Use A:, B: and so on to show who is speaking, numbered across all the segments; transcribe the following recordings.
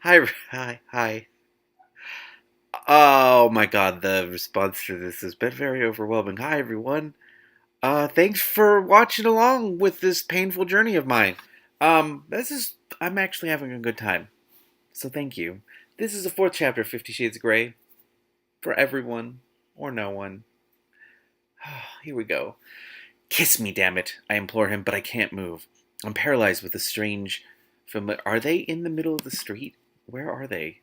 A: Hi. Oh my god, the response to this has been very overwhelming. Hi, everyone. Thanks for watching along with this painful journey of mine. I'm actually having a good time, so thank you. This is the fourth chapter of 50 Shades of Grey. For everyone, or no one. Here we go. Kiss me, damn it, I implore him, but I can't move. I'm paralyzed with a strange. Are they in the middle of the street? Where are they?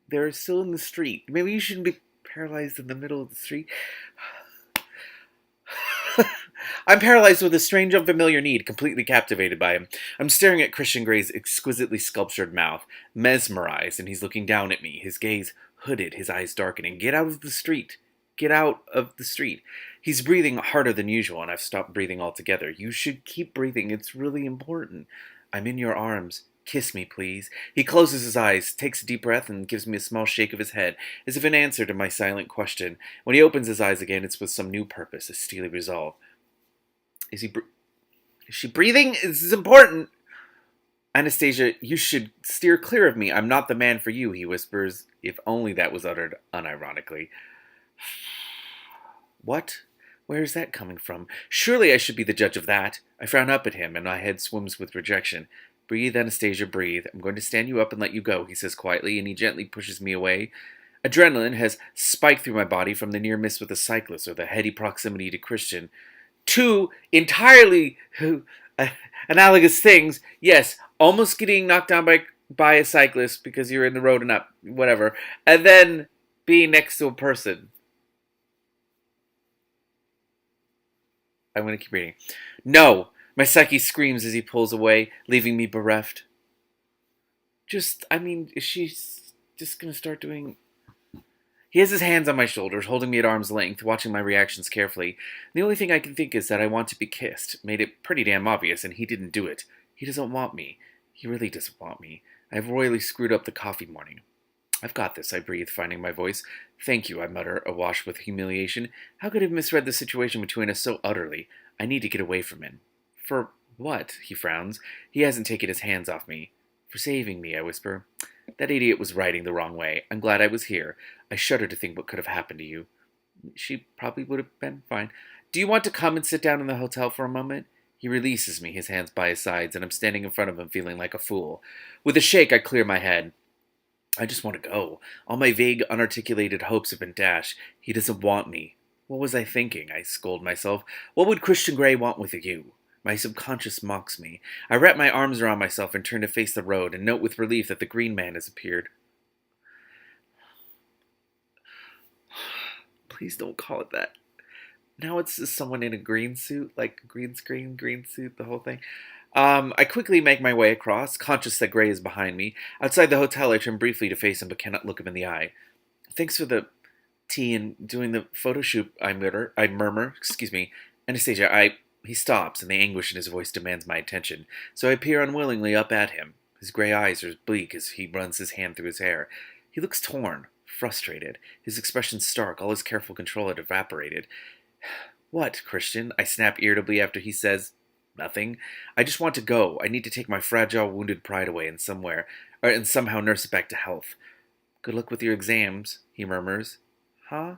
A: They're still in the street. Maybe you shouldn't be paralyzed in the middle of the street. I'm paralyzed with a strange, unfamiliar need, completely captivated by him. I'm staring at Christian Grey's exquisitely sculptured mouth, mesmerized, and he's looking down at me, his gaze hooded, his eyes darkening. Get out of the street. Get out of the street. He's breathing harder than usual, and I've stopped breathing altogether. You should keep breathing. It's really important. I'm in your arms. Kiss me, please. He closes his eyes, takes a deep breath, and gives me a small shake of his head, as if in answer to my silent question. When he opens his eyes again, it's with some new purpose, a steely resolve. Is he? Is she breathing? This is important. Anastasia, you should steer clear of me. I'm not the man for you, he whispers, if only that was uttered unironically. What? Where is that coming from? Surely I should be the judge of that. I frown up at him, and my head swims with rejection. Breathe, Anastasia, breathe. I'm going to stand you up and let you go, he says quietly, and he gently pushes me away. Adrenaline has spiked through my body from the near miss with a cyclist or the heady proximity to Christian. Two entirely analogous things. Yes, almost getting knocked down by a cyclist because you're in the road and up, whatever, and then being next to a person. I'm going to keep reading. No! My psyche screams as he pulls away, leaving me bereft. Is she just going to start doing. He has his hands on my shoulders, holding me at arm's length, watching my reactions carefully. The only thing I can think is that I want to be kissed. Made it pretty damn obvious, and he didn't do it. He doesn't want me. He really doesn't want me. I've royally screwed up the coffee morning. I've got this, I breathe, finding my voice. Thank you, I mutter, awash with humiliation. How could I have misread the situation between us so utterly? I need to get away from him. For what? He frowns. He hasn't taken his hands off me. For saving me, I whisper. That idiot was writing the wrong way. I'm glad I was here. I shudder to think what could have happened to you. She probably would have been fine. Do you want to come and sit down in the hotel for a moment? He releases me, his hands by his sides, and I'm standing in front of him feeling like a fool. With a shake, I clear my head. I just want to go. All my vague, unarticulated hopes have been dashed. He doesn't want me. What was I thinking? I scold myself. What would Christian Grey want with you? My subconscious mocks me. I wrap my arms around myself and turn to face the road and note with relief that the green man has appeared. Please don't call it that. Now it's just someone in a green suit, like green screen, green suit, the whole thing. I quickly make my way across, conscious that Grey is behind me. Outside the hotel, I turn briefly to face him, but cannot look him in the eye. Thanks for the tea and doing the photo shoot, I murmur. Excuse me. Anastasia, He stops, and the anguish in his voice demands my attention, so I peer unwillingly up at him. His gray eyes are bleak as he runs his hand through his hair. He looks torn, frustrated, his expression stark, all his careful control had evaporated. What, Christian? I snap irritably after he says, nothing. I just want to go. I need to take my fragile, wounded pride away and somehow nurse it back to health. Good luck with your exams, he murmurs. Huh?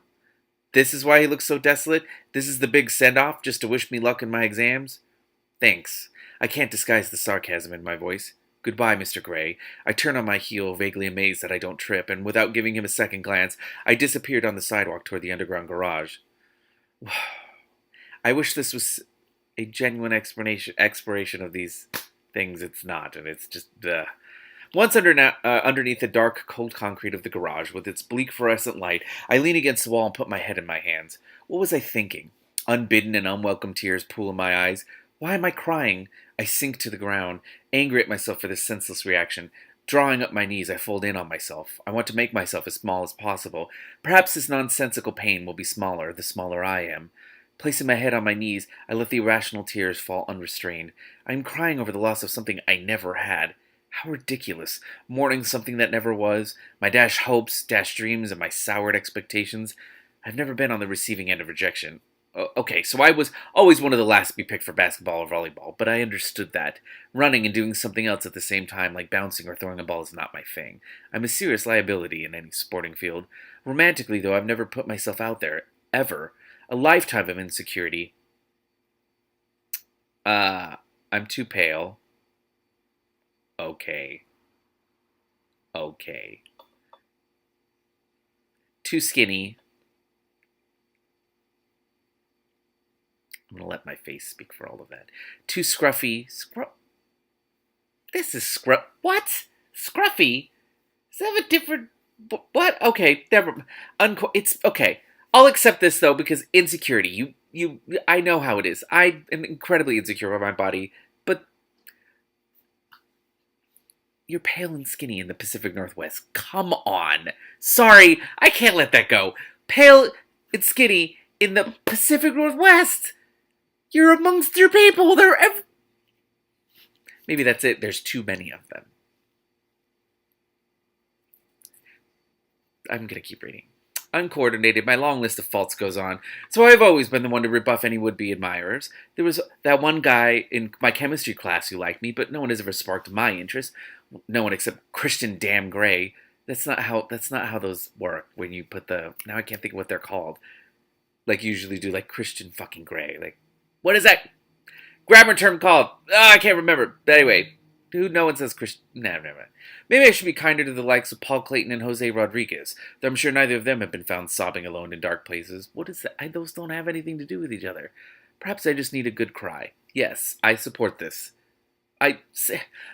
A: This is why he looks so desolate? This is the big send-off, just to wish me luck in my exams? Thanks. I can't disguise the sarcasm in my voice. Goodbye, Mr. Grey. I turn on my heel, vaguely amazed that I don't trip, and without giving him a second glance, I disappeared on the sidewalk toward the underground garage. I wish this was a genuine exploration of these things. It's not, and it's just, Once underneath the dark, cold concrete of the garage, with its bleak fluorescent light, I lean against the wall and put my head in my hands. What was I thinking? Unbidden and unwelcome tears pool in my eyes. Why am I crying? I sink to the ground, angry at myself for this senseless reaction. Drawing up my knees, I fold in on myself. I want to make myself as small as possible. Perhaps this nonsensical pain will be smaller, the smaller I am. Placing my head on my knees, I let the irrational tears fall unrestrained. I am crying over the loss of something I never had. How ridiculous. Mourning something that never was, my dashed hopes, dashed dreams, and my soured expectations. I've never been on the receiving end of rejection. Okay, so I was always one of the last to be picked for basketball or volleyball, but I understood that. Running and doing something else at the same time, like bouncing or throwing a ball, is not my thing. I'm a serious liability in any sporting field. Romantically, though, I've never put myself out there, ever. A lifetime of insecurity. Uh, I'm too pale. Okay. Okay. Too skinny. I'm gonna let my face speak for all of that. Too scruffy. This is What? Scruffy? Is that a different? What? Okay, never. It's okay. I'll accept this though because insecurity. I know how it is. I am incredibly insecure about my body, but you're pale and skinny in the Pacific Northwest. Come on. Sorry, I can't let that go. Pale and skinny in the Pacific Northwest. You're amongst your people. Maybe that's it. There's too many of them. I'm going to keep reading. Uncoordinated, my long list of faults goes on, so I've always been the one to rebuff any would-be admirers. There was that one guy in my chemistry class who liked me, but no one has ever sparked my interest. No one except Christian Damn Gray. That's not how those work when you put the now I can't think of what they're called. Like you usually do like Christian fucking Gray. Like what is that grammar term called? I can't remember. But anyway, who no one says Christian. No, never mind. Maybe I should be kinder to the likes of Paul Clayton and Jose Rodriguez, though I'm sure neither of them have been found sobbing alone in dark places. What is that? Those don't have anything to do with each other. Perhaps I just need a good cry. Yes, I support this. I.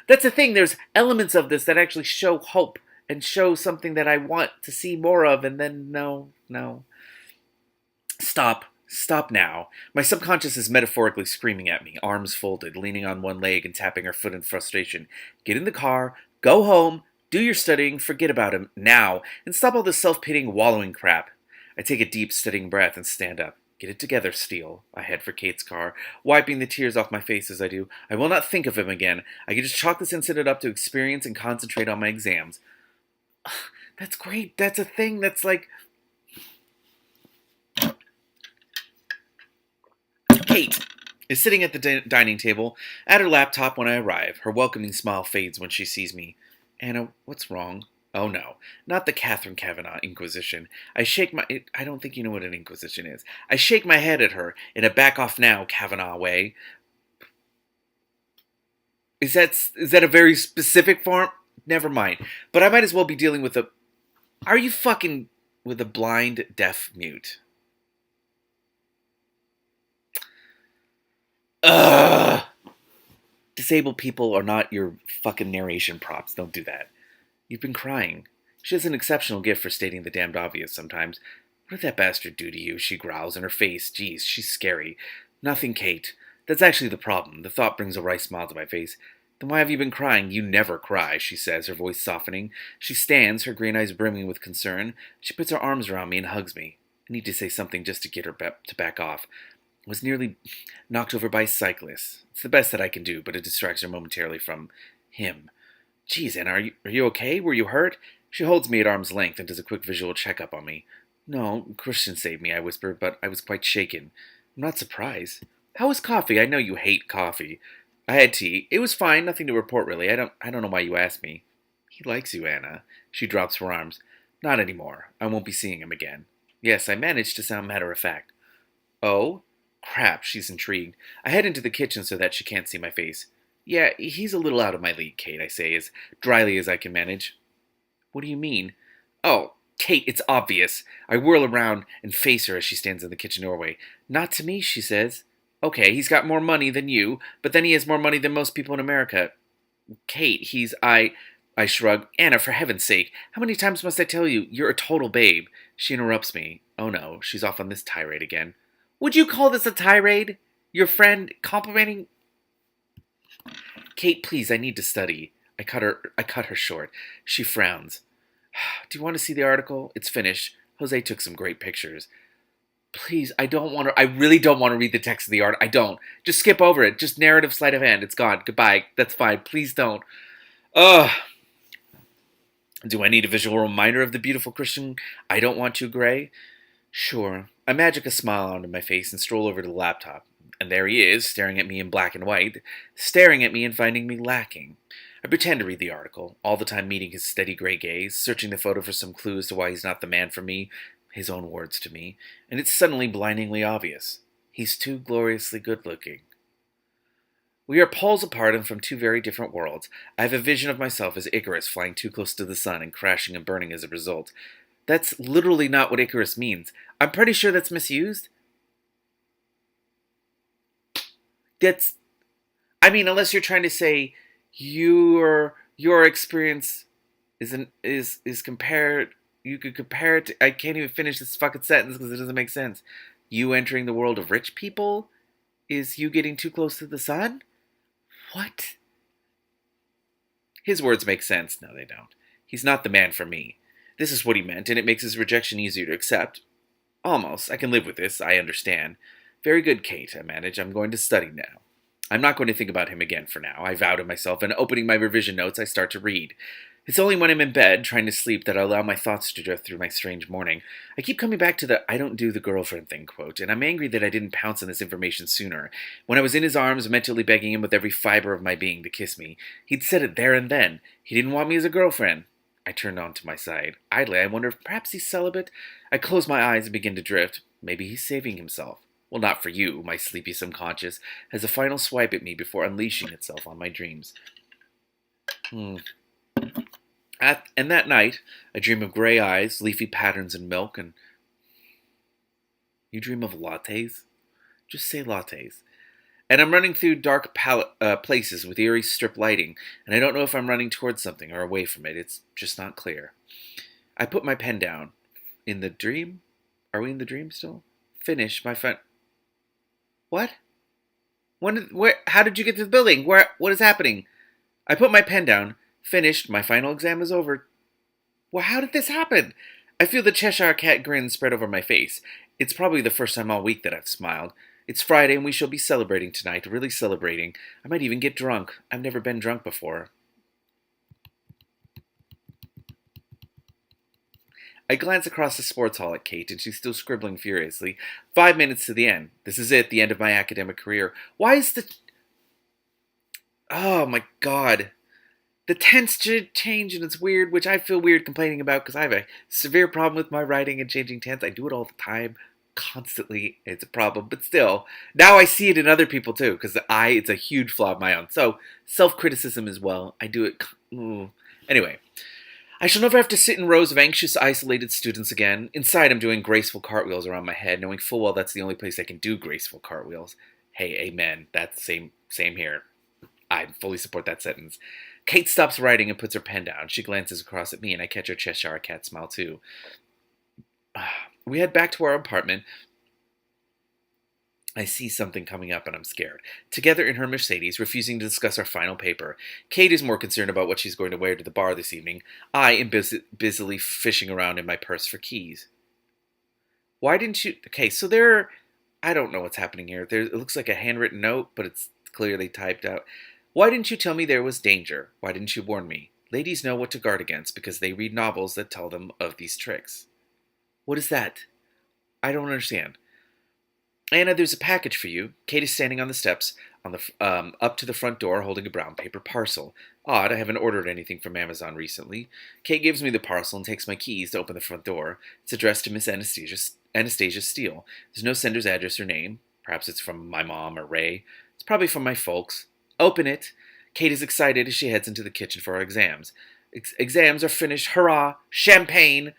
A: That's the thing. There's elements of this that actually show hope and show something that I want to see more of, and then no, no. Stop. Stop now. My subconscious is metaphorically screaming at me, arms folded, leaning on one leg and tapping her foot in frustration. Get in the car, go home, do your studying, forget about him, now, and stop all this self-pitying wallowing crap. I take a deep, steadying breath and stand up. Get it together, Steele. I head for Kate's car, wiping the tears off my face as I do. I will not think of him again. I can just chalk this incident up to experience and concentrate on my exams. That's great. That's a thing. That's like... Kate is sitting at the dining table at her laptop when I arrive. Her welcoming smile fades when she sees me. Anna, what's wrong? Oh no, not the Catherine Kavanaugh Inquisition. I don't think you know what an Inquisition is. I shake my head at her in a back off now Kavanaugh way. Is that a very specific form? Never mind. But I might as well be dealing with a... Are you fucking with a blind deaf mute? Ugh! Disabled people are not your fucking narration props. Don't do that. You've been crying. She has an exceptional gift for stating the damned obvious sometimes. What did that bastard do to you? She growls, and her face, geez, she's scary. Nothing, Kate. That's actually the problem. The thought brings a wry smile to my face. Then why have you been crying? You never cry, she says, her voice softening. She stands, her green eyes brimming with concern. She puts her arms around me and hugs me. I need to say something just to get her to back off. I was nearly knocked over by a cyclist. It's the best that I can do, but it distracts her momentarily from him. Geez, Anna, are you okay? Were you hurt? She holds me at arm's length and does a quick visual checkup on me. No, Christian saved me, I whisper, but I was quite shaken. I'm not surprised. How was coffee? I know you hate coffee. I had tea. It was fine, nothing to report really. I don't know why you asked me. He likes you, Anna. She drops her arms. Not anymore. I won't be seeing him again. Yes, I managed to sound matter of fact. Oh? Crap, she's intrigued. I head into the kitchen so that she can't see my face. Yeah, he's a little out of my league, Kate, I say, as dryly as I can manage. What do you mean? Oh, Kate, it's obvious. I whirl around and face her as she stands in the kitchen doorway. Not to me, she says. Okay, he's got more money than you, but then he has more money than most people in America. Kate, I shrug. Anna, for heaven's sake, how many times must I tell you, you're a total babe? She interrupts me. Oh no, she's off on this tirade again. Would you call this a tirade? Your friend complimenting... Kate, please, I need to study. I cut her short. She frowns. Do you want to see the article? It's finished. Jose took some great pictures. Please, I really don't want to read the text of the art. I don't. Just skip over it. Just narrative sleight of hand. It's gone. Goodbye. That's fine. Please don't. Ugh. Do I need a visual reminder of the beautiful Christian I don't want to, Gray? Sure. I magic a smile onto my face and stroll over to the laptop. And there he is, staring at me in black and white, staring at me and finding me lacking. I pretend to read the article, all the time meeting his steady gray gaze, searching the photo for some clue as to why he's not the man for me, his own words to me, and it's suddenly blindingly obvious. He's too gloriously good looking. We are poles apart and from two very different worlds. I have a vision of myself as Icarus flying too close to the sun and crashing and burning as a result. That's literally not what Icarus means. I'm pretty sure that's misused. That's, I mean, unless you're trying to say your experience is compared. You could compare it to, I can't even finish this fucking sentence because it doesn't make sense. You entering the world of rich people is you getting too close to the sun? What? His words make sense. No, they don't. He's not the man for me. This is what he meant, and it makes his rejection easier to accept. Almost. I can live with this. I understand. Very good, Kate, I manage. I'm going to study now. I'm not going to think about him again for now. I vow to myself, and opening my revision notes, I start to read. It's only when I'm in bed, trying to sleep, that I allow my thoughts to drift through my strange morning. I keep coming back to the "I don't do the girlfriend thing" quote, and I'm angry that I didn't pounce on this information sooner. When I was in his arms, mentally begging him with every fiber of my being to kiss me, he'd said it there and then. He didn't want me as a girlfriend. I turned on to my side. Idly, I wonder if perhaps he's celibate. I close my eyes and begin to drift. Maybe he's saving himself. Well, not for you, my sleepy subconscious has a final swipe at me before unleashing itself on my dreams. And that night, I dream of gray eyes, leafy patterns, and milk, and you dream of lattes? Just say lattes. And I'm running through dark places with eerie strip lighting, and I don't know if I'm running towards something or away from it. It's just not clear. I put my pen down. In the dream? Are we in the dream still? Finish my friend. What? How did you get to the building? What is happening? I put my pen down. Finished. My final exam is over. Well, how did this happen? I feel the Cheshire Cat grin spread over my face. It's probably the first time all week that I've smiled. It's Friday and we shall be celebrating tonight, really celebrating. I might even get drunk. I've never been drunk before. I glance across the sports hall at Kate, and she's still scribbling furiously. 5 minutes to the end. This is it, the end of my academic career. Why is the... Oh my god. The tense change, and it's weird, which I feel weird complaining about because I have a severe problem with my writing and changing tense. I do it all the time, constantly. It's a problem, but still. Now I see it in other people too, because it's a huge flaw of my own. So, self-criticism as well. I do it... Anyway. I shall never have to sit in rows of anxious, isolated students again. Inside, I'm doing graceful cartwheels around my head, knowing full well that's the only place I can do graceful cartwheels. Hey, amen. That's same here. I fully support that sentence. Kate stops writing and puts her pen down. She glances across at me, and I catch her Cheshire Cat smile, too. We head back to our apartment. I see something coming up and I'm scared. Together in her Mercedes, refusing to discuss our final paper. Kate is more concerned about what she's going to wear to the bar this evening. I am busily fishing around in my purse for keys. Why didn't you... Okay, so I don't know what's happening here. It looks like a handwritten note, but it's clearly typed out. Why didn't you tell me there was danger? Why didn't you warn me? Ladies know what to guard against because they read novels that tell them of these tricks. What is that? I don't understand. Anna, there's a package for you. Kate is standing on the steps up to the front door holding a brown paper parcel. Odd, I haven't ordered anything from Amazon recently. Kate gives me the parcel and takes my keys to open the front door. It's addressed to Miss Anastasia Steele. There's no sender's address or name. Perhaps it's from my mom or Ray. It's probably from my folks. Open it. Kate is excited as she heads into the kitchen for our exams. Exams are finished. Hurrah! Champagne!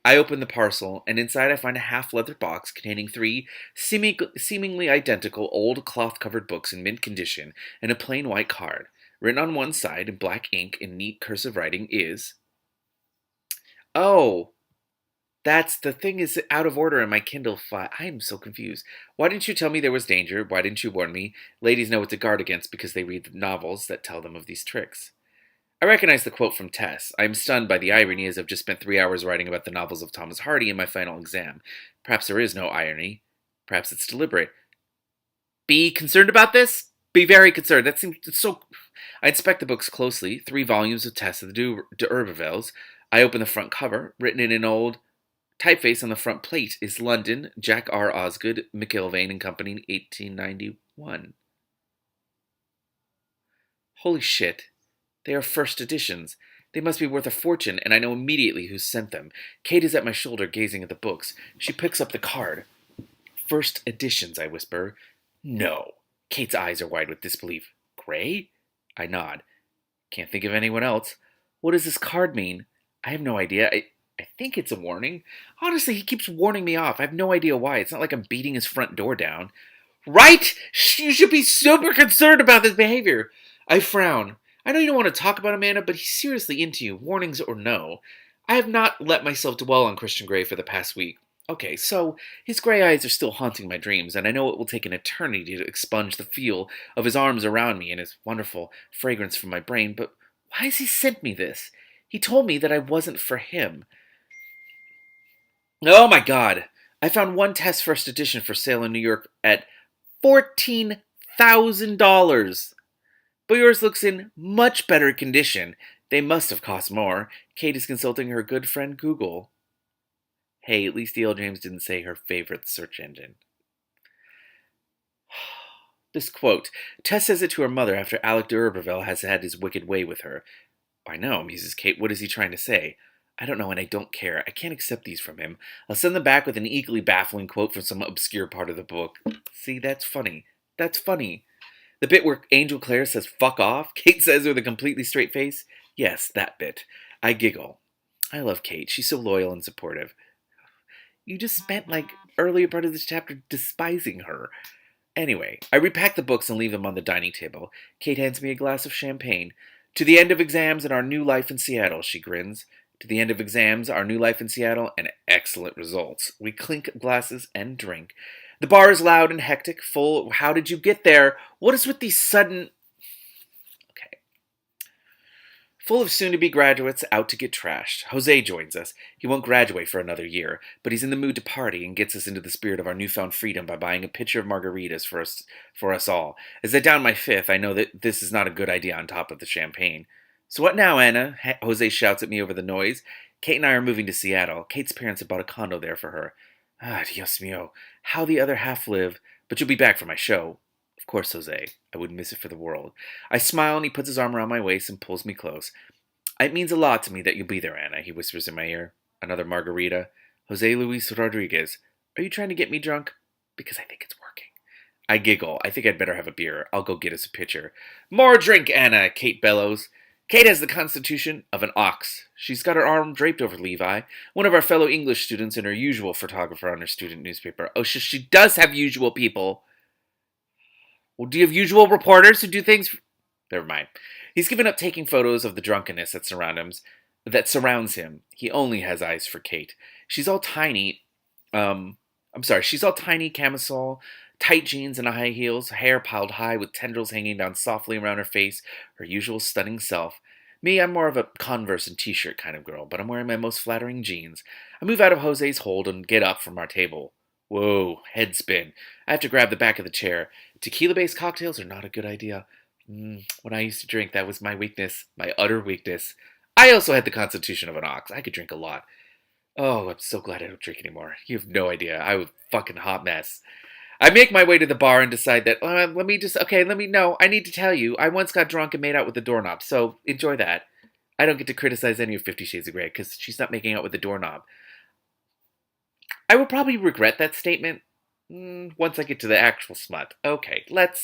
A: I open the parcel, and inside I find a half-leather box containing 3 seemingly identical old cloth-covered books in mint condition and a plain white card. Written on one side in black ink in neat cursive writing is... Oh, that's the thing is out of order in my Kindle file. I am so confused. Why didn't you tell me there was danger? Why didn't you warn me? Ladies know what to guard against because they read the novels that tell them of these tricks. I recognize the quote from Tess. I am stunned by the irony as I've just spent 3 hours writing about the novels of Thomas Hardy in my final exam. Perhaps there is no irony. Perhaps it's deliberate. Be concerned about this? Be very concerned. That seems so... I inspect the books closely. 3 volumes of Tess of the D'Urbervilles. I open the front cover, written in an old... Typeface on the front plate is London, Jack R. Osgood, McIlvaine and Company, 1891. Holy shit. They are first editions. They must be worth a fortune, and I know immediately who sent them. Kate is at my shoulder, gazing at the books. She picks up the card. First editions, I whisper. No. Kate's eyes are wide with disbelief. Gray? I nod. Can't think of anyone else. What does this card mean? I have no idea. I think it's a warning. Honestly, he keeps warning me off. I have no idea why. It's not like I'm beating his front door down. Right? You should be super concerned about this behavior. I frown. I know you don't want to talk about Amanda, but he's seriously into you, warnings or no. I have not let myself dwell on Christian Grey for the past week. Okay, so his gray eyes are still haunting my dreams, and I know it will take an eternity to expunge the feel of his arms around me and his wonderful fragrance from my brain, but why has he sent me this? He told me that I wasn't for him. Oh my god! I found one test first edition for sale in New York at $14,000. But yours looks in much better condition. They must have cost more. Kate is consulting her good friend Google. Hey, at least D.L. James didn't say her favorite search engine. This quote. Tess says it to her mother after Alec d'Urberville has had his wicked way with her. I know, muses Kate. What is he trying to say? I don't know, and I don't care. I can't accept these from him. I'll send them back with an equally baffling quote from some obscure part of the book. See, that's funny. That's funny. The bit where Angel Clare says, fuck off, Kate says with a completely straight face. Yes, that bit. I giggle. I love Kate. She's so loyal and supportive. You just spent, earlier part of this chapter despising her. Anyway, I repack the books and leave them on the dining table. Kate hands me a glass of champagne. To the end of exams and our new life in Seattle, she grins. To the end of exams, our new life in Seattle, and excellent results. We clink glasses and drink. The bar is loud and hectic, full. How did you get there? What is with these sudden... Okay. Full of soon-to-be graduates out to get trashed. Jose joins us. He won't graduate for another year, but he's in the mood to party and gets us into the spirit of our newfound freedom by buying a pitcher of margaritas for us all. As I down my fifth, I know that this is not a good idea on top of the champagne. So what now, Anna? Jose shouts at me over the noise. Kate and I are moving to Seattle. Kate's parents have bought a condo there for her. Ah, Dios mío, how the other half live. But you'll be back for my show. Of course, Jose. I wouldn't miss it for the world. I smile and he puts his arm around my waist and pulls me close. It means a lot to me that you'll be there, Anna, he whispers in my ear. Another margarita. Jose Luis Rodriguez. Are you trying to get me drunk? Because I think it's working. I giggle. I think I'd better have a beer. I'll go get us a pitcher. More drink, Anna, Kate bellows. Kate has the constitution of an ox. She's got her arm draped over Levi, one of our fellow English students and her usual photographer on her student newspaper. Oh, she does have usual people. Well, do you have usual reporters who do things? Never mind. He's given up taking photos of the drunkenness that surrounds him. He only has eyes for Kate. She's all tiny. She's all tiny camisole, tight jeans and high heels, hair piled high with tendrils hanging down softly around her face, her usual stunning self. Me, I'm more of a Converse and t-shirt kind of girl, but I'm wearing my most flattering jeans. I move out of Jose's hold and get up from our table. Whoa, head spin. I have to grab the back of the chair. Tequila-based cocktails are not a good idea. When I used to drink, that was my weakness, my utter weakness. I also had the constitution of an ox. I could drink a lot. Oh, I'm so glad I don't drink anymore. You have no idea. I was a fucking hot mess. I make my way to the bar and decide that, I need to tell you, I once got drunk and made out with the doorknob, so enjoy that. I don't get to criticize any of 50 Shades of Grey, because she's not making out with the doorknob. I will probably regret that statement once I get to the actual smut. Okay, what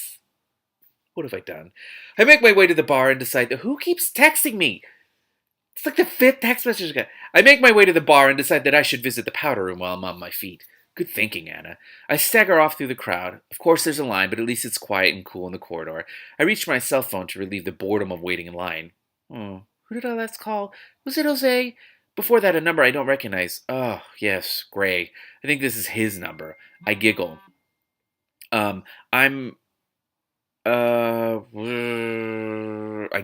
A: have I done? I make my way to the bar and decide that who keeps texting me? It's like the fifth text message I got. I make my way to the bar and decide that I should visit the powder room while I'm on my feet. Good thinking, Anna. I stagger off through the crowd. Of course there's a line, but at least it's quiet and cool in the corridor. I reach for my cell phone to relieve the boredom of waiting in line. Oh, who did I last call? Was it Jose? Before that, a number I don't recognize. Oh, yes, Gray. I think this is his number. I giggle. I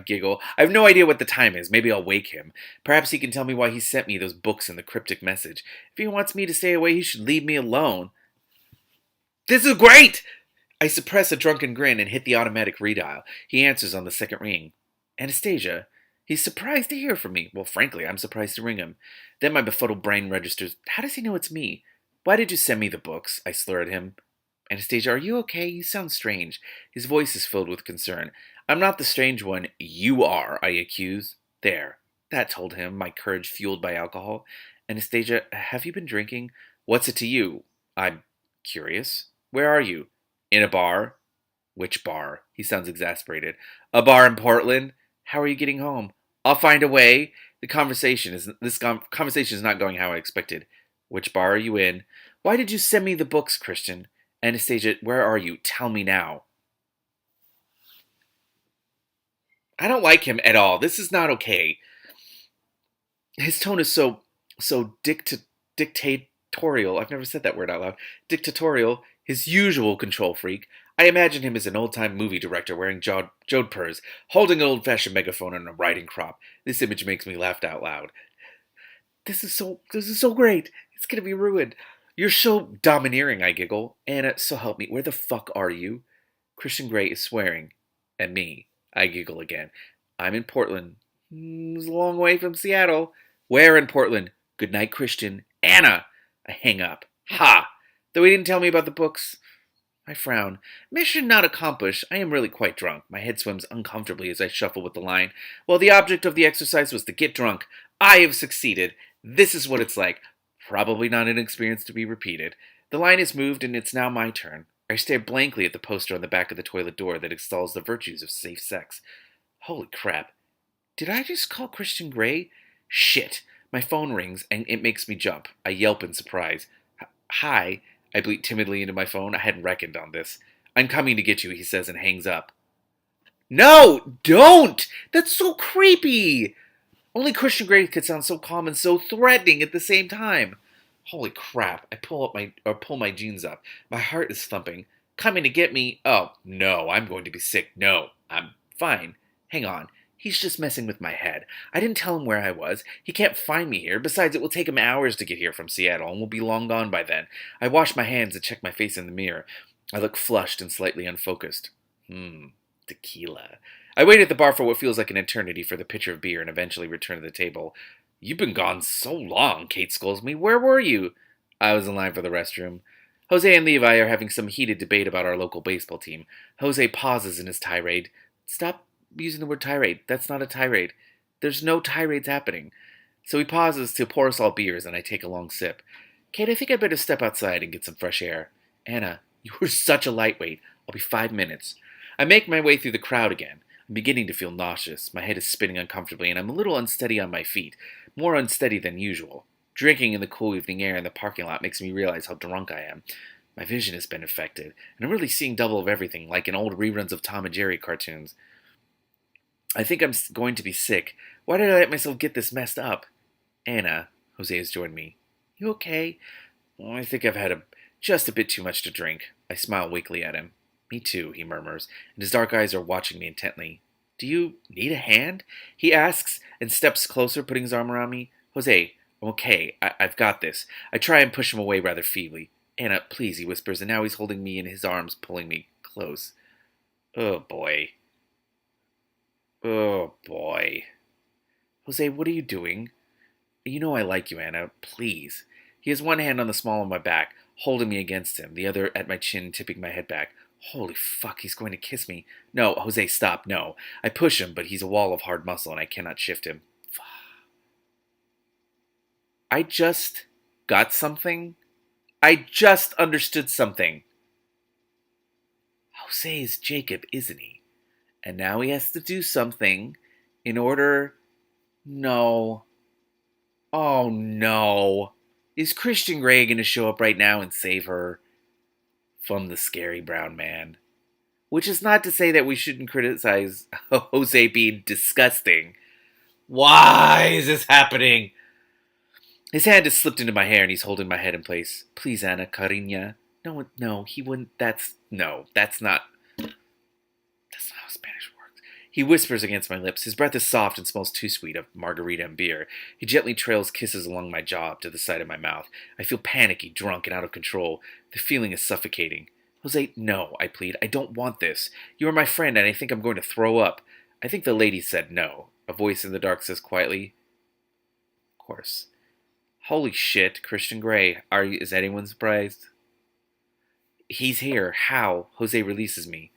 A: giggle. I have no idea what the time is. Maybe I'll wake him. Perhaps he can tell me why he sent me those books and the cryptic message. If he wants me to stay away, he should leave me alone. This is great! I suppress a drunken grin and hit the automatic redial. He answers on the second ring. Anastasia. He's surprised to hear from me. Well, frankly, I'm surprised to ring him. Then my befuddled brain registers. How does he know it's me? Why did you send me the books? I slur at him. Anastasia, are you okay? You sound strange. His voice is filled with concern. I'm not the strange one. You are, I accuse. There. That told him, my courage fueled by alcohol. Anastasia, have you been drinking? What's it to you? I'm curious. Where are you? In a bar. Which bar? He sounds exasperated. A bar in Portland? How are you getting home? I'll find a way. Conversation is not going how I expected. Which bar are you in? Why did you send me the books, Christian? Anastasia, where are you? Tell me now. I don't like him at all. This is not okay. His tone is so dictatorial. I've never said that word out loud. Dictatorial. His usual control freak. I imagine him as an old-time movie director wearing jodhpurs, holding an old-fashioned megaphone and a riding crop. This image makes me laugh out loud. This is so great. It's gonna be ruined. You're so domineering, I giggle. Anna, so help me, where the fuck are you? Christian Grey is swearing at me. I giggle again. I'm in Portland. It's a long way from Seattle. Where in Portland? Good night, Christian. Anna! I hang up. Ha! Though he didn't tell me about the books. I frown. Mission not accomplished. I am really quite drunk. My head swims uncomfortably as I shuffle with the line. Well, the object of the exercise was to get drunk. I have succeeded. This is what it's like. Probably not an experience to be repeated. The line is moved, and it's now my turn. I stare blankly at the poster on the back of the toilet door that extols the virtues of safe sex. Holy crap. Did I just call Christian Grey? Shit. My phone rings, and it makes me jump. I yelp in surprise. Hi. I bleat timidly into my phone. I hadn't reckoned on this. I'm coming to get you, he says, and hangs up. No! Don't! That's so creepy! Only Christian Grey could sound so calm and so threatening at the same time. Holy crap. I pull my jeans up. My heart is thumping. Coming to get me? Oh, no, I'm going to be sick. No, I'm fine. Hang on. He's just messing with my head. I didn't tell him where I was. He can't find me here. Besides, it will take him hours to get here from Seattle, and we'll be long gone by then. I wash my hands and check my face in the mirror. I look flushed and slightly unfocused. Tequila. I wait at the bar for what feels like an eternity for the pitcher of beer and eventually return to the table. You've been gone so long, Kate scolds me. Where were you? I was in line for the restroom. Jose and Levi are having some heated debate about our local baseball team. Jose pauses in his tirade. Stop using the word tirade. That's not a tirade. There's no tirades happening. So he pauses to pour us all beers, and I take a long sip. Kate, I think I'd better step outside and get some fresh air. Anna, you were such a lightweight. I'll be 5 minutes. I make my way through the crowd again. I'm beginning to feel nauseous. My head is spinning uncomfortably, and I'm a little unsteady on my feet. More unsteady than usual. Drinking in the cool evening air in the parking lot makes me realize how drunk I am. My vision has been affected, and I'm really seeing double of everything, like in old reruns of Tom and Jerry cartoons. I think I'm going to be sick. Why did I let myself get this messed up? Anna, Jose has joined me. You okay? Well, I think I've had just a bit too much to drink. I smile weakly at him. Me too, he murmurs, and his dark eyes are watching me intently. Do you need a hand? He asks and steps closer, putting his arm around me. Jose, I'm okay. I've got this. I try and push him away rather feebly. Anna, please, he whispers, and now he's holding me in his arms, pulling me close. Oh, boy. Oh, boy. Jose, what are you doing? You know I like you, Anna. Please. He has one hand on the small of my back, holding me against him, the other at my chin, tipping my head back. Holy fuck, he's going to kiss me. No, Jose, stop, no. I push him, but he's a wall of hard muscle, and I cannot shift him. I just got something? I just understood something. Jose is Jacob, isn't he? And now he has to do something in order... No. Oh, no. Is Christian Grey going to show up right now and save her from the scary brown man? Which is not to say that we shouldn't criticize Jose being disgusting. Why is this happening? His hand has slipped into my hair and he's holding my head in place. Please, Anna, Cariña. No, he wouldn't. That's not how Spanish works. He whispers against my lips. His breath is soft and smells too sweet of margarita and beer. He gently trails kisses along my jaw up to the side of my mouth. I feel panicky, drunk, and out of control. The feeling is suffocating. Jose, no, I plead. I don't want this. You are my friend, and I think I'm going to throw up. I think the lady said no. A voice in the dark says quietly, of course. Holy shit, Christian Grey. Is anyone surprised? He's here. How? Jose releases me.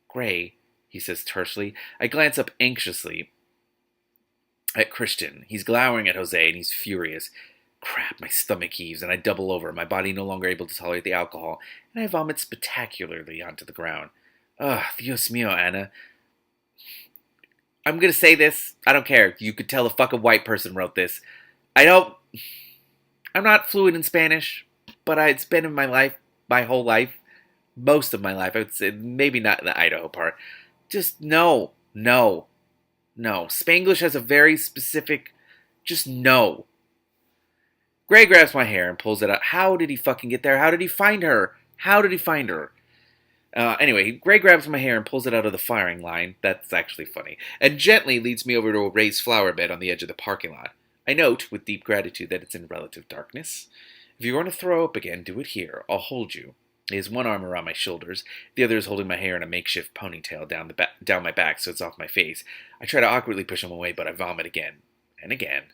A: Grey, he says tersely. I glance up anxiously at Christian. He's glowering at Jose and he's furious. Crap, my stomach heaves and I double over, my body no longer able to tolerate the alcohol, and I vomit spectacularly onto the ground. Ugh, Dios mío, Anna. I'm gonna say this. I don't care. You could tell a fucking white person wrote this. I'm not fluent in Spanish, but it's been in my life, my whole life, most of my life. I would say, maybe not the Idaho part. Just no. Spanglish has a very specific, just no. Grey grabs my hair and pulls it out. How did he fucking get there? How did he find her? Anyway, Grey grabs my hair and pulls it out of the firing line. That's actually funny. And gently leads me over to a raised flower bed on the edge of the parking lot. I note, with deep gratitude, that it's in relative darkness. If you're going to throw up again, do it here. I'll hold you. He has one arm around my shoulders. The other is holding my hair in a makeshift ponytail down my back so it's off my face. I try to awkwardly push him away, but I vomit again. And again.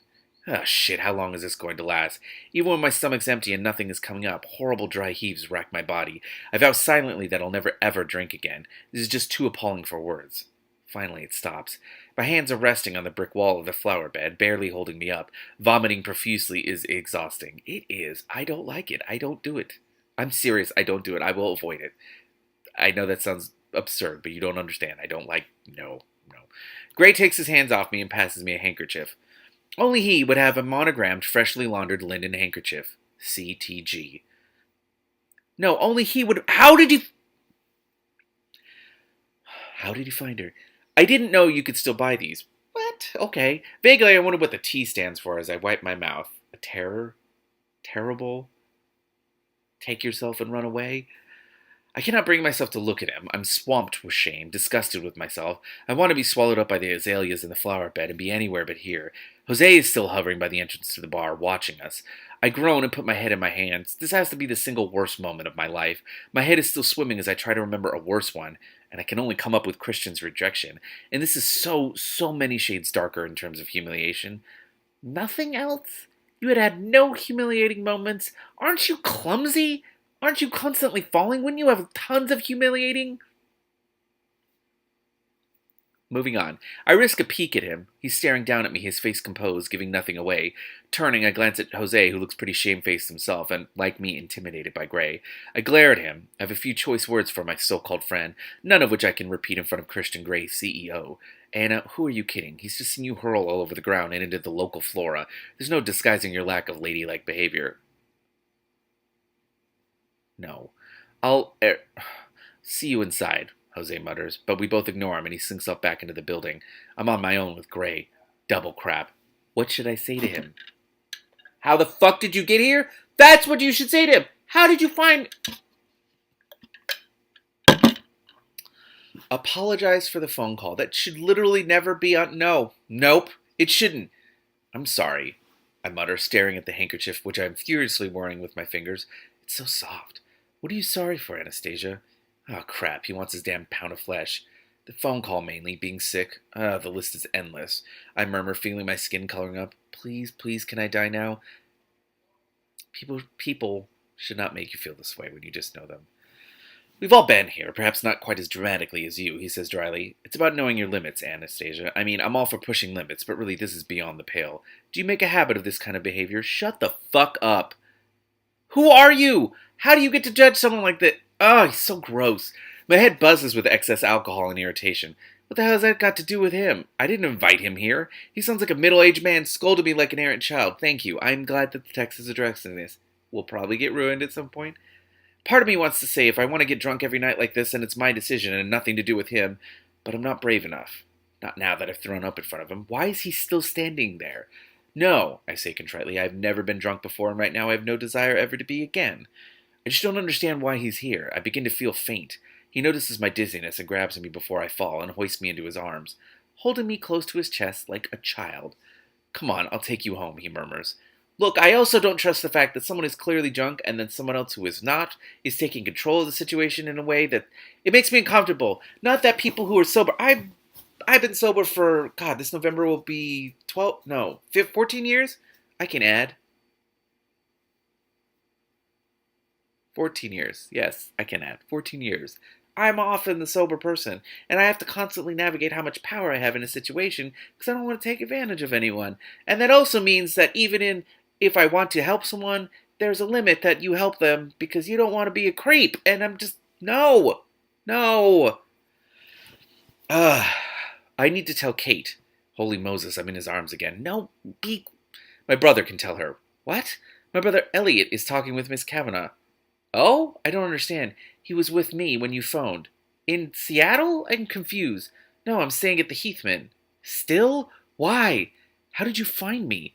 A: Oh, shit, how long is this going to last? Even when my stomach's empty and nothing is coming up, horrible dry heaves rack my body. I vow silently that I'll never ever drink again. This is just too appalling for words. Finally, it stops. My hands are resting on the brick wall of the flower bed, barely holding me up. Vomiting profusely is exhausting. It is. I don't like it. I don't do it. I'm serious. I don't do it. I will avoid it. I know that sounds absurd, but you don't understand. I don't like... No. Grey takes his hands off me and passes me a handkerchief. Only he would have a monogrammed, freshly laundered linen handkerchief. CTG. No, only he would... How did he find her? I didn't know you could still buy these. What? Okay. Vaguely, I wonder what the T stands for as I wipe my mouth. A terror? Terrible? Take yourself and run away? I cannot bring myself to look at him. I'm swamped with shame, disgusted with myself. I want to be swallowed up by the azaleas in the flower bed and be anywhere but here. Jose is still hovering by the entrance to the bar, watching us. I groan and put my head in my hands. This has to be the single worst moment of my life. My head is still swimming as I try to remember a worse one, and I can only come up with Christian's rejection. And this is so many shades darker in terms of humiliation. Nothing else? You had no humiliating moments? Aren't you clumsy? Aren't you constantly falling? Wouldn't you have tons of humiliating? Moving on. I risk a peek at him. He's staring down at me, his face composed, giving nothing away. Turning, I glance at Jose, who looks pretty shamefaced himself, and, like me, intimidated by Grey. I glare at him. I have a few choice words for my so-called friend, none of which I can repeat in front of Christian Grey, CEO. Anna, who are you kidding? He's just seen you hurl all over the ground and into the local flora. There's no disguising your lack of ladylike behavior. No. I'll see you inside, Jose mutters, but we both ignore him and he sinks up back into the building. I'm on my own with Grey. Double crap. What should I say to him? How the fuck did you get here? That's what you should say to him. How did you find... Apologize for the phone call. That should literally never be on... No. Nope. It shouldn't. I'm sorry, I mutter, staring at the handkerchief, which I'm furiously wearing with my fingers. It's so soft. What are you sorry for, Anastasia? Oh, crap. He wants his damn pound of flesh. The phone call mainly, being sick. The list is endless. I murmur, feeling my skin coloring up. Please, can I die now? People should not make you feel this way when you just know them. We've all been here, perhaps not quite as dramatically as you, he says dryly. It's about knowing your limits, Anastasia. I mean, I'm all for pushing limits, but really this is beyond the pale. Do you make a habit of this kind of behavior? Shut the fuck up. Who are you? How do you get to judge someone like that? Oh, he's so gross. My head buzzes with excess alcohol and irritation. What the hell has that got to do with him? I didn't invite him here. He sounds like a middle-aged man scolded me like an errant child. Thank you. I'm glad that the text is addressing this. We'll probably get ruined at some point. Part of me wants to say if I want to get drunk every night like this, then it's my decision and nothing to do with him. But I'm not brave enough. Not now that I've thrown up in front of him. Why is he still standing there? No, I say contritely. I've never been drunk before, and right now I have no desire ever to be again. I just don't understand why he's here. I begin to feel faint. He notices my dizziness and grabs me before I fall and hoists me into his arms, holding me close to his chest like a child. Come on, I'll take you home, he murmurs. Look, I also don't trust the fact that someone is clearly drunk and then someone else who is not is taking control of the situation in a way that it makes me uncomfortable. Not that people who are sober... I've been sober for, God, this November will be 12, no, 14 years? I can add. 14 years. Yes, I can add. 14 years. I'm often the sober person, and I have to constantly navigate how much power I have in a situation because I don't want to take advantage of anyone. And that also means that if I want to help someone, there's a limit that you help them because you don't want to be a creep. And I'm just, no, no. Ugh. I need to tell Kate. Holy Moses, I'm in his arms again. No, be. My brother can tell her. What? My brother Elliot is talking with Miss Kavanagh. Oh? I don't understand. He was with me when you phoned. In Seattle? I'm confused. No, I'm staying at the Heathman. Still? Why? How did you find me?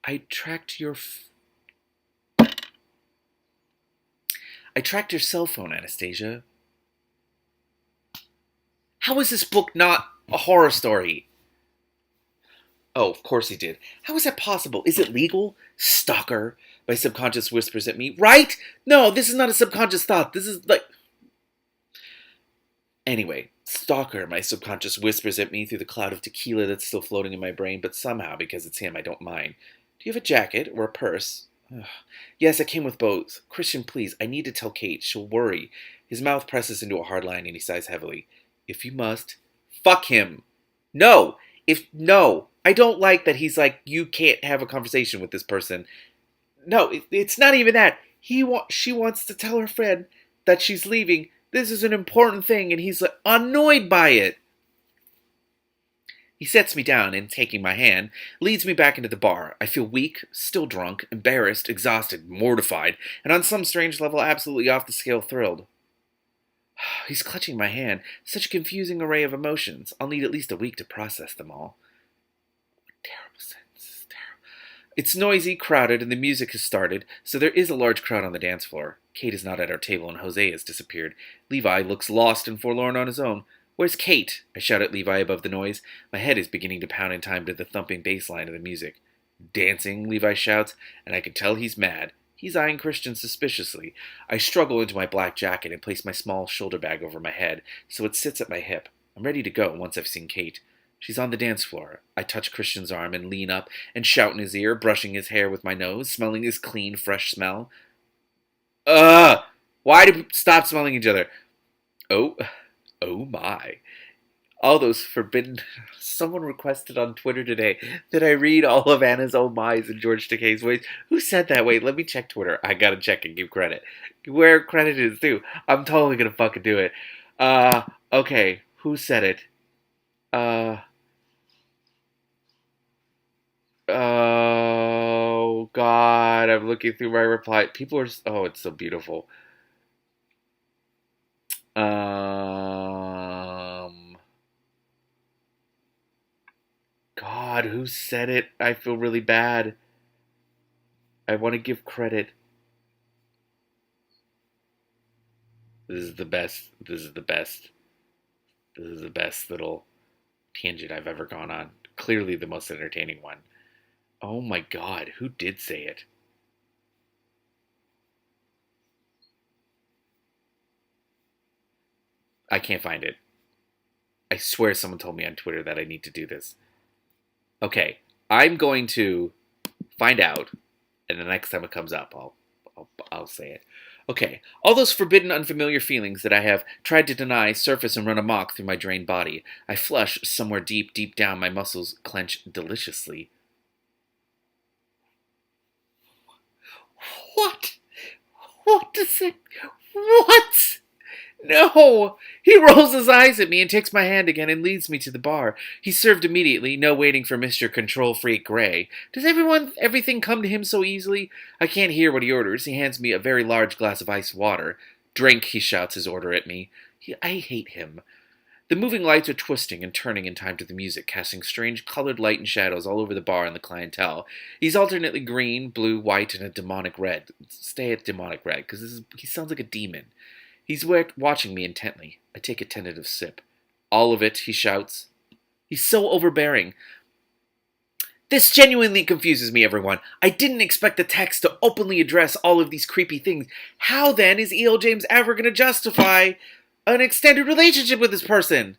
A: I tracked your cell phone, Anastasia. How is this book not a horror story? Oh, of course he did. How is that possible? Is it legal? Stalker. My subconscious whispers at me. Right? No, this is not a subconscious thought. This is like... Anyway, stalker, my subconscious whispers at me through the cloud of tequila that's still floating in my brain, but somehow, because it's him, I don't mind. Do you have a jacket or a purse? Ugh. Yes, I came with both. Christian, please, I need to tell Kate. She'll worry. His mouth presses into a hard line and he sighs heavily. If you must, fuck him. No! No! I don't like that he's like, you can't have a conversation with this person. No, it's not even that. She wants to tell her friend that she's leaving. This is an important thing, and he's like, annoyed by it. He sets me down and, taking my hand, leads me back into the bar. I feel weak, still drunk, embarrassed, exhausted, mortified, and on some strange level absolutely off the scale thrilled. He's clutching my hand. Such a confusing array of emotions. I'll need at least a week to process them all. Terrible sentence. Terrible. It's noisy, crowded, and the music has started, so there is a large crowd on the dance floor. Kate is not at our table, and Jose has disappeared. Levi looks lost and forlorn on his own. Where's Kate? I shout at Levi above the noise. My head is beginning to pound in time to the thumping bass line of the music. Dancing, Levi shouts, and I can tell he's mad. He's eyeing Christian suspiciously. I struggle into my black jacket and place my small shoulder bag over my head, so it sits at my hip. I'm ready to go once I've seen Kate. She's on the dance floor. I touch Christian's arm and lean up and shout in his ear, brushing his hair with my nose, smelling his clean, fresh smell. Why do we stop smelling each other? Oh my. All those forbidden... Someone requested on Twitter today that I read all of Anna's Oh My's in George Takei's voice. Who said that? Wait, let me check Twitter. I gotta check and give credit. Where credit is due. I'm totally gonna fucking do it. Okay. Who said it? Oh, God. I'm looking through my reply. People are... Oh, it's so beautiful. God, who said it? I feel really bad. I want to give credit. This is the best. This is the best. This is the best little tangent I've ever gone on. Clearly the most entertaining one. Oh my God, who did say it? I can't find it. I swear someone told me on Twitter that I need to do this. Okay, I'm going to find out, and the next time it comes up, I'll say it. Okay, all those forbidden, unfamiliar feelings that I have tried to deny surface and run amok through my drained body. I flush somewhere deep, deep down. My muscles clench deliciously. What? What does it... What? No! He rolls his eyes at me and takes my hand again and leads me to the bar. He's served immediately, no waiting for Mr. Control Freak Gray. Does everything come to him so easily? I can't hear what he orders. He hands me a very large glass of iced water. Drink, he shouts his order at me. I hate him. The moving lights are twisting and turning in time to the music, casting strange colored light and shadows all over the bar and the clientele. He's alternately green, blue, white, and a demonic red. Stay at demonic red, because he sounds like a demon. He's watching me intently. I take a tentative sip. All of it, he shouts. He's so overbearing. This genuinely confuses me, everyone. I didn't expect the text to openly address all of these creepy things. How, then, is E.L. James ever going to justify an extended relationship with this person?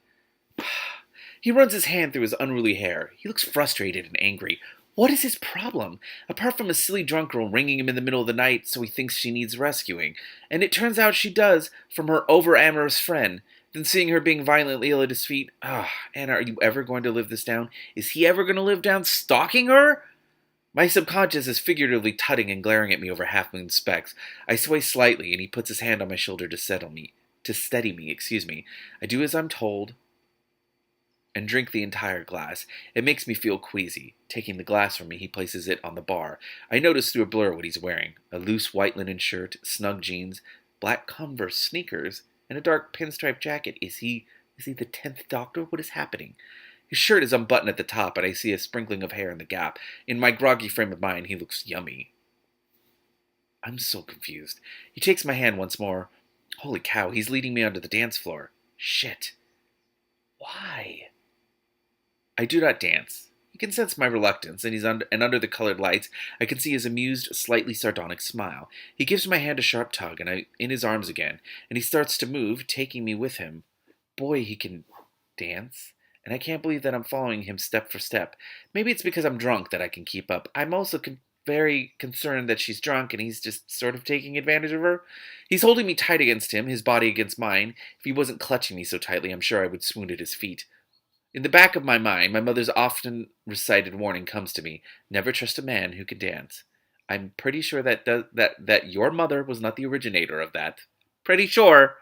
A: He runs his hand through his unruly hair. He looks frustrated and angry. What is his problem? Apart from a silly drunk girl ringing him in the middle of the night so he thinks she needs rescuing. And it turns out she does, from her over-amorous friend. Then seeing her being violently ill at his feet. Anna, are you ever going to live this down? Is he ever going to live down stalking her? My subconscious is figuratively tutting and glaring at me over half-moon specs. I sway slightly, and he puts his hand on my shoulder to steady me, excuse me. I do as I'm told, and drink the entire glass. It makes me feel queasy. Taking the glass from me, he places it on the bar. I notice through a blur what he's wearing. A loose white linen shirt, snug jeans, black Converse sneakers, and a dark pinstripe jacket. Is he the 10th Doctor? What is happening? His shirt is unbuttoned at the top, and I see a sprinkling of hair in the gap. In my groggy frame of mind, he looks yummy. I'm so confused. He takes my hand once more. Holy cow, he's leading me onto the dance floor. Shit. Why? I do not dance. He can sense my reluctance, and under the colored lights, I can see his amused, slightly sardonic smile. He gives my hand a sharp tug, and I'm in his arms again, and he starts to move, taking me with him. Boy, he can dance, and I can't believe that I'm following him step for step. Maybe it's because I'm drunk that I can keep up. I'm also very concerned that she's drunk, and he's just sort of taking advantage of her. He's holding me tight against him, his body against mine. If he wasn't clutching me so tightly, I'm sure I would swoon at his feet. In the back of my mind, my mother's often recited warning comes to me: never trust a man who can dance. I'm pretty sure that your mother was not the originator of that. Pretty sure.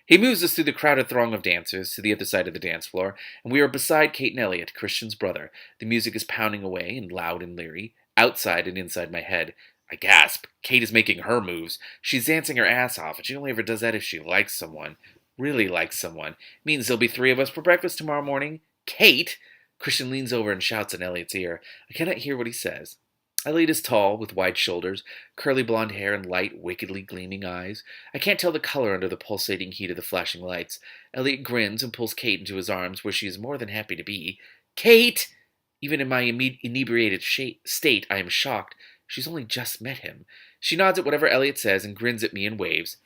A: He moves us through the crowded throng of dancers to the other side of the dance floor, and we are beside Kate and Elliot, Christian's brother. The music is pounding away, and loud and leery, outside and inside my head. I gasp. Kate is making her moves. She's dancing her ass off, and she only ever does that if she likes someone. Really likes someone. Means there'll be 3 of us for breakfast tomorrow morning. Kate! Christian leans over and shouts in Elliot's ear. I cannot hear what he says. Elliot is tall, with wide shoulders, curly blonde hair, and light, wickedly gleaming eyes. I can't tell the color under the pulsating heat of the flashing lights. Elliot grins and pulls Kate into his arms, where she is more than happy to be. Kate! Even in my inebriated state, I am shocked. She's only just met him. She nods at whatever Elliot says and grins at me and waves.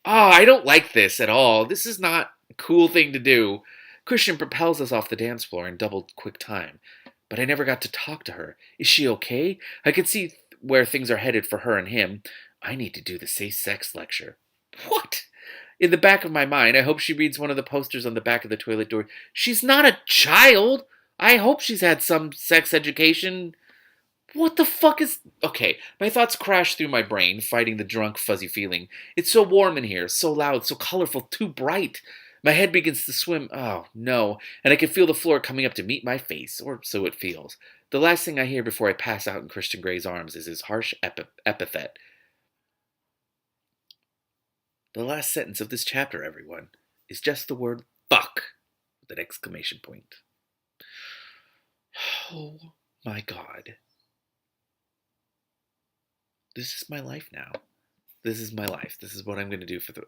A: I don't like this at all. This is not a cool thing to do. Christian propels us off the dance floor in double quick time. But I never got to talk to her. Is she okay? I can see where things are headed for her and him. I need to do the safe sex lecture. What? In the back of my mind, I hope she reads one of the posters on the back of the toilet door. She's not a child. I hope she's had some sex education. What the fuck is... Okay, my thoughts crash through my brain, fighting the drunk, fuzzy feeling. It's so warm in here, so loud, so colorful, too bright. My head begins to swim. Oh, no. And I can feel the floor coming up to meet my face, or so it feels. The last thing I hear before I pass out in Christian Grey's arms is his harsh epithet. The last sentence of this chapter, everyone, is just the word fuck with an exclamation point. Oh, my God. This is my life now. This is my life. This is what I'm going to do for the